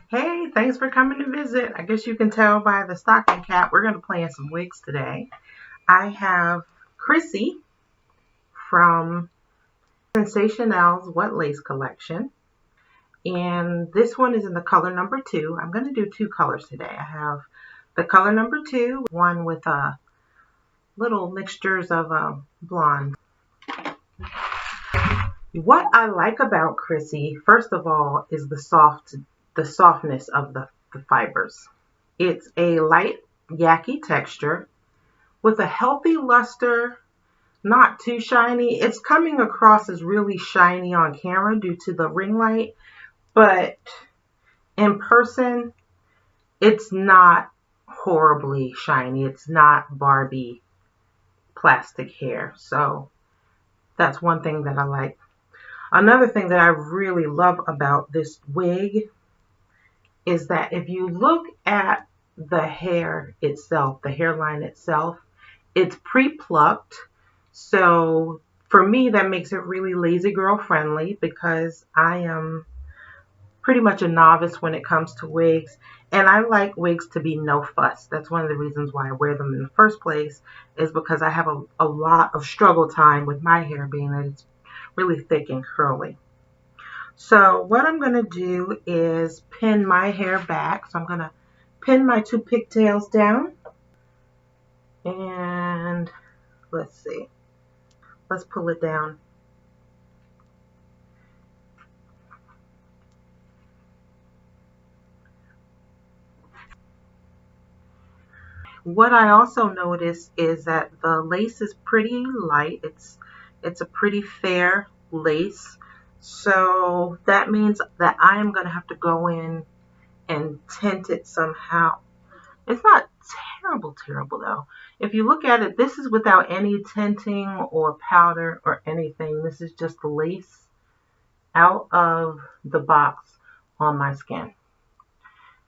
Hey, thanks for coming to visit. I guess you can tell by the stocking cap, we're going to play in some wigs today. I have Chrissy from Sensationnel's What Lace collection. And this one is in the color number 2. I'm going to do 2 colors today. I have the color number 2, one with little mixtures of blonde. What I like about Chrissy, first of all, is the softness of the fibers. It's a light yaki texture with a healthy luster, not too shiny. It's coming across as really shiny on camera due to the ring light, but in person, it's not horribly shiny. It's not Barbie plastic hair. So that's one thing that I like. Another thing that I really love about this wig is that if you look at the hair itself, the hairline itself, it's pre-plucked. So for me, that makes it really lazy girl friendly because I am pretty much a novice when it comes to wigs. And I like wigs to be no fuss. That's one of the reasons why I wear them in the first place, is because I have a lot of struggle time with my hair being that it's really thick and curly. So what I'm going to do is pin my hair back. So I'm going to pin my 2 pigtails down. And let's see. Let's pull it down. What I also noticed is that the lace is pretty light. It's a pretty fair lace. So that means that I am going to have to go in and tint it somehow. It's not terrible though. If you look at it, this is without any tinting or powder or anything. This is just the lace out of the box on my skin.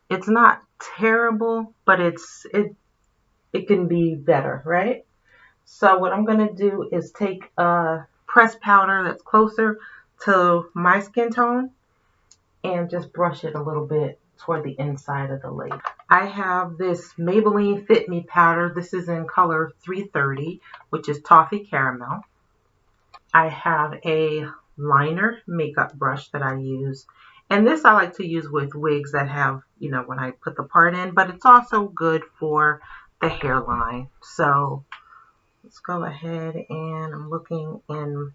It's not terrible, but it can be better, right? So what I'm going to do is take a pressed powder that's closer to my skin tone and just brush it a little bit toward the inside of the lace. I have this Maybelline Fit Me powder. This is in color 330, which is toffee caramel. I have a liner makeup brush that I use. And this I like to use with wigs that have, when I put the part in, but it's also good for the hairline. So let's go ahead, and I'm looking in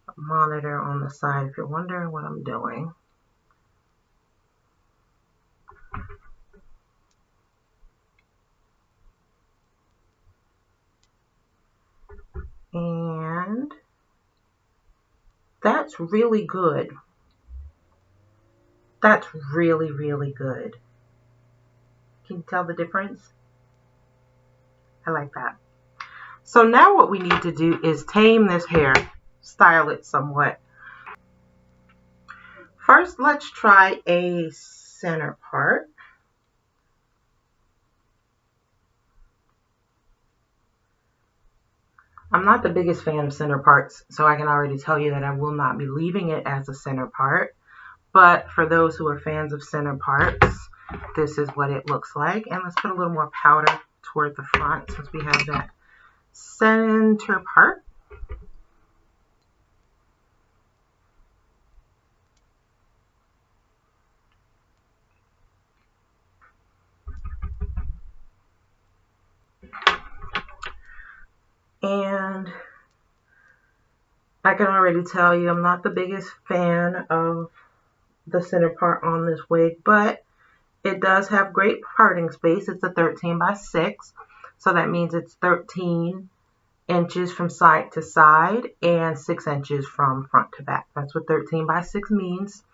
a monitor on the side if you're wondering what I'm doing. And that's really good. That's really, really good. Can you tell the difference? I like that. So now what we need to do is tame this hair, style it somewhat. First, let's try a center part. I'm not the biggest fan of center parts, so I can already tell you that I will not be leaving it as a center part. But for those who are fans of center parts, this is what it looks like. And let's put a little more powder toward the front since we have that center part. And I can already tell you I'm not the biggest fan of the center part on this wig, but it does have great parting space. It's a 13 by 6, so that means it's 13 inches from side to side and 6 inches from front to back. That's what 13 by 6 means.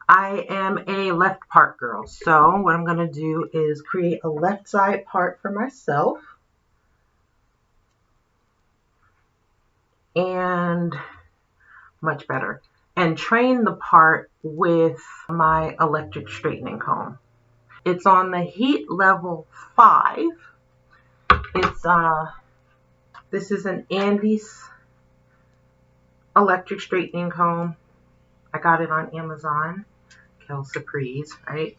I am a left part girl, so what I'm going to do is create a left side part for myself. And much better. And train the part with my electric straightening comb. It's on the heat level 5. This is an Andes electric straightening comb. I got it on Amazon. kills surprise, right?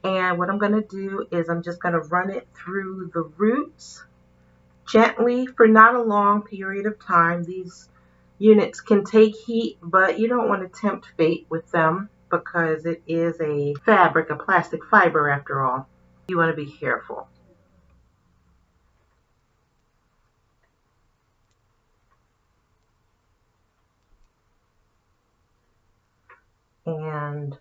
And what I'm going to do is I'm just going to run it through the roots gently for not a long period of time. These units can take heat, but you don't want to tempt fate with them because it is a fabric, a plastic fiber after all. You want to be careful. And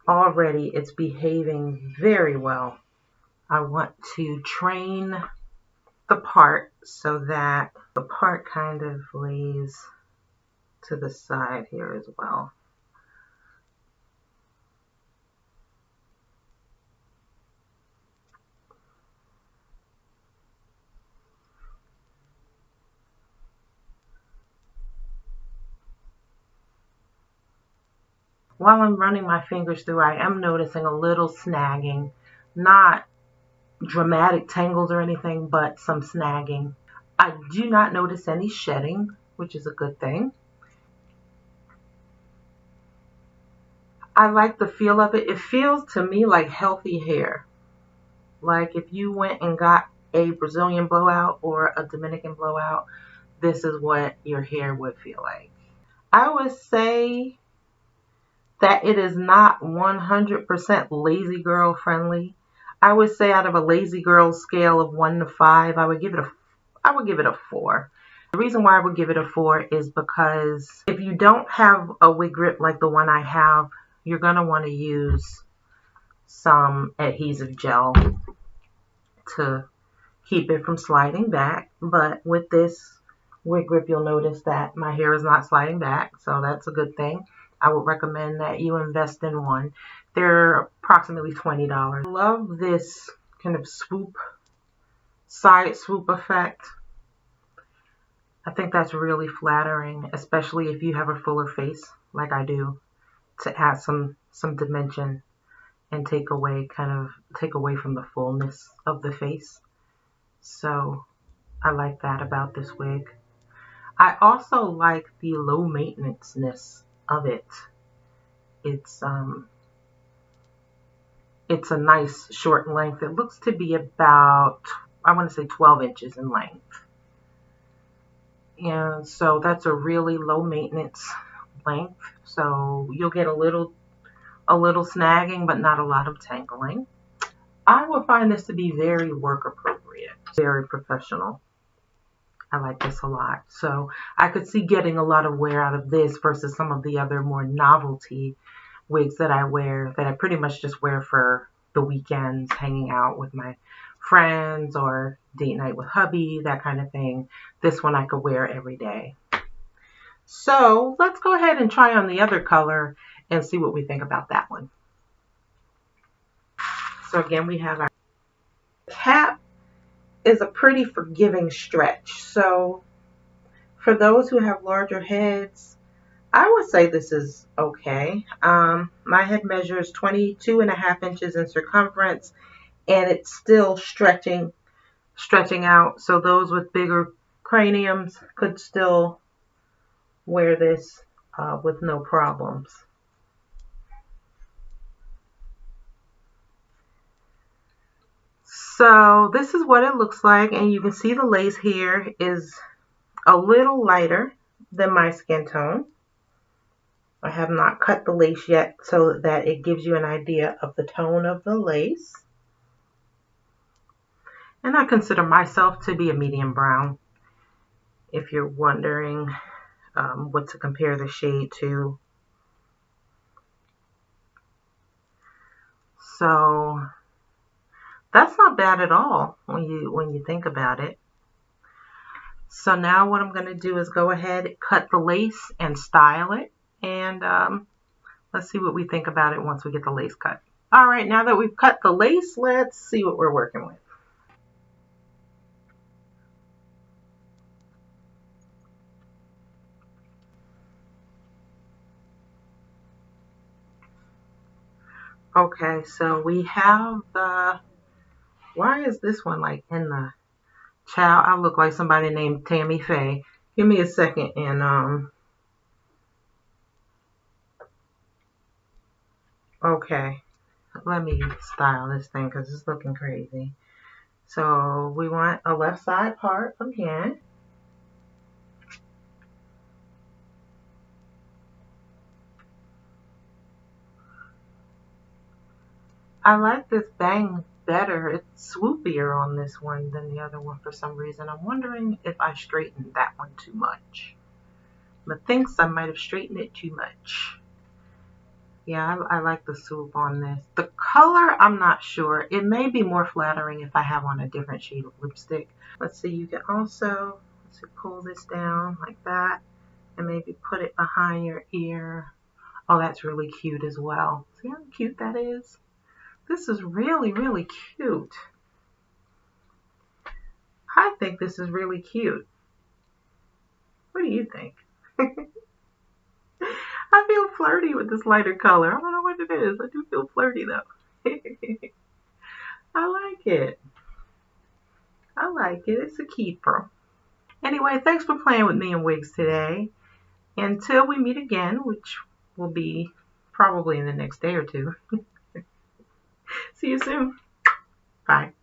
already it's behaving very well. I want to train the part so that the part kind of lays to the side here as well. While I'm running my fingers through, I am noticing a little snagging, not dramatic tangles or anything, but some snagging. I do not notice any shedding, which is a good thing. I like the feel of it. It feels to me like healthy hair. Like if you went and got a Brazilian blowout or a Dominican blowout, this is what your hair would feel like. I would say that it is not 100% lazy girl friendly. I would say out of a lazy girl scale of 1 to 5, I would give it a 4. The reason why I would give it a 4 is because if you don't have a wig grip like the one I have, you're going to want to use some adhesive gel to keep it from sliding back. But with this wig grip, you'll notice that my hair is not sliding back, so that's a good thing. I would recommend that you invest in one. They're approximately $20. I love this kind of side swoop effect. I think that's really flattering, especially if you have a fuller face like I do, to add some dimension and take away from the fullness of the face. So I like that about this wig. I also like the low maintenance-ness of it. It's a nice short length. It looks to be about, I want to say 12 inches in length. And so that's a really low maintenance length. So you'll get a little snagging, but not a lot of tangling. I would find this to be very work appropriate, very professional. I like this a lot. So I could see getting a lot of wear out of this versus some of the other more novelty wigs that I wear, that I pretty much just wear for the weekends, hanging out with my friends or date night with hubby, that kind of thing. This one I could wear every day. So let's go ahead and try on the other color and see what we think about that one. So again, we have our cap is a pretty forgiving stretch. So for those who have larger heads, I would say this is okay. My head measures 22.5 inches in circumference, and it's still stretching out. So those with bigger craniums could still wear this with no problems. So this is what it looks like, and you can see the lace here is a little lighter than my skin tone. I have not cut the lace yet so that it gives you an idea of the tone of the lace. And I consider myself to be a medium brown, if you're wondering what to compare the shade to. So that's not bad at all when you think about it. So now what I'm going to do is go ahead, cut the lace and style it. And let's see what we think about it once we get the lace cut. All right, now that we've cut the lace, let's see what we're working with. Okay, so we have the, why is this one like in the, child, I look like somebody named Tammy Faye. Give me a second and Okay, let me style this thing because it's looking crazy. So we want a left side part again. I like this bang better. It's swoopier on this one than the other one for some reason. I'm wondering if I straightened that one too much. Methinks I might have straightened it too much. Yeah, I like the swoop on this. The color, I'm not sure. It may be more flattering if I have on a different shade of lipstick. Let's see, you can also pull this down like that and maybe put it behind your ear. Oh, that's really cute as well. See how cute that is? This is really, really cute. I think this is really cute. What do you think? I feel flirty with this lighter color. I don't know what it is. I do feel flirty though. I like it. I like it. It's a keeper. Anyway, thanks for playing with me in wigs today. Until we meet again, which will be probably in the next day or two. See you soon. Bye.